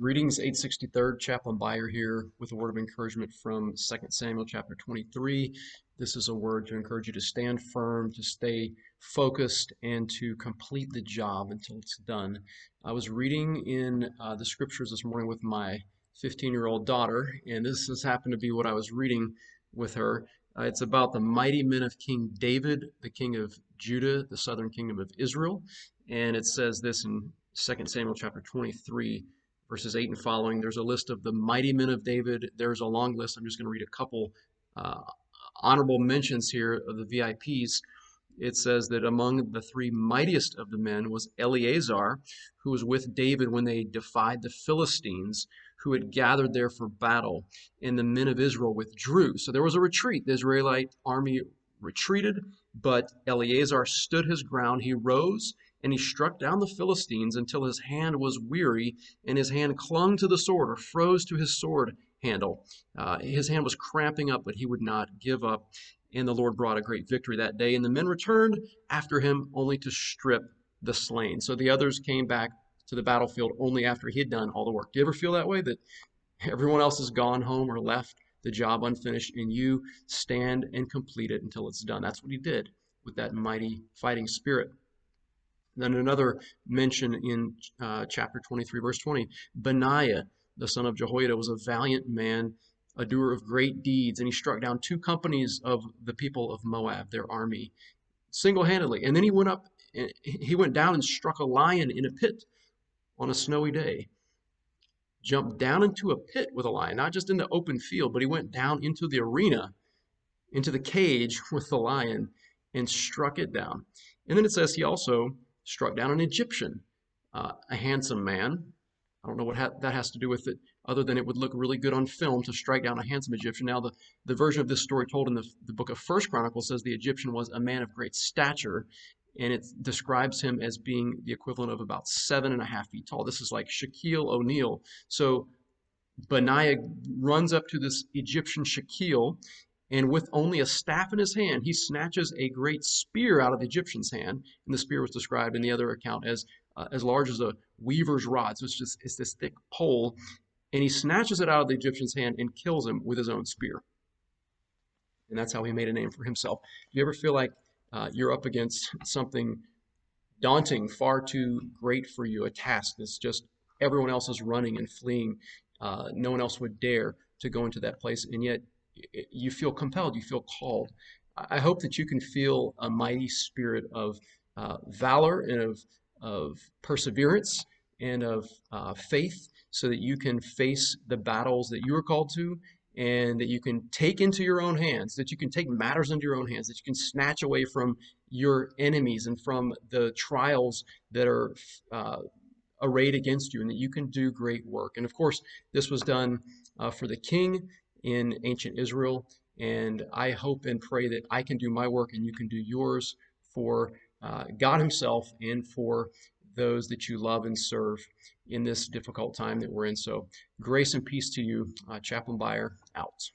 Greetings, 863rd, Chaplain Beier here with a word of encouragement from 2 Samuel chapter 23. This is a word to encourage you to stand firm, to stay focused, and to complete the job until it's done. I was reading in the scriptures this morning with my 15-year-old daughter, and this has happened to be what I was reading with her. It's about the mighty men of King David, the king of Judah, the southern kingdom of Israel. And it says this in 2 Samuel chapter 23. Verses 8 and following, there's a list of the mighty men of David. There's a long list. I'm just going to read a couple uh, honorable mentions here of the VIPs. It says that among the three mightiest of the men was Eleazar, who was with David when they defied the Philistines, who had gathered there for battle, and the men of Israel withdrew. So there was a retreat. The Israelite army retreated, but Eleazar stood his ground. He rose and he struck down the Philistines until his hand was weary and his hand clung to the sword or froze to his sword handle. His hand was cramping up, but he would not give up. And the Lord brought a great victory that day. And the men returned after him only to strip the slain. So the others came back to the battlefield only after he had done all the work. Do you ever feel that way? That everyone else has gone home or left the job unfinished, and you stand and complete it until it's done. That's what he did with that mighty fighting spirit. Then another mention in chapter 23, verse 20, Benaiah, the son of Jehoiada, was a valiant man, a doer of great deeds, and he struck down two companies of the people of Moab, their army, single-handedly. And then he went down and struck a lion in a pit on a snowy day. Jumped down into a pit with a lion, not just in the open field, but he went down into the arena, into the cage with the lion, and struck it down. And then it says he also struck down an Egyptian, a handsome man. I don't know what that has to do with it, other than it would look really good on film to strike down a handsome Egyptian. Now, the version of this story told in the book of First Chronicles says the Egyptian was a man of great stature, and it describes him as being the equivalent of about 7.5 feet tall. This is like Shaquille O'Neal. So Benaiah runs up to this Egyptian Shaquille, and with only a staff in his hand, he snatches a great spear out of the Egyptian's hand. And the spear was described in the other account as large as a weaver's rod. So it's this thick pole. And he snatches it out of the Egyptian's hand and kills him with his own spear. And that's how he made a name for himself. Do you ever feel like you're up against something daunting, far too great for you, a task that's just everyone else is running and fleeing? No one else would dare to go into that place, and yet you feel compelled, you feel called. I hope that you can feel a mighty spirit of valor and of perseverance and of faith so that you can face the battles that you are called to, and that you can take into your own hands, that you can take matters into your own hands, that you can snatch away from your enemies and from the trials that are arrayed against you, and that you can do great work. And of course, this was done for the king in ancient Israel, and I hope and pray that I can do my work and you can do yours for God himself and for those that you love and serve in this difficult time that we're in. So grace and peace to you. Chaplain Beier out.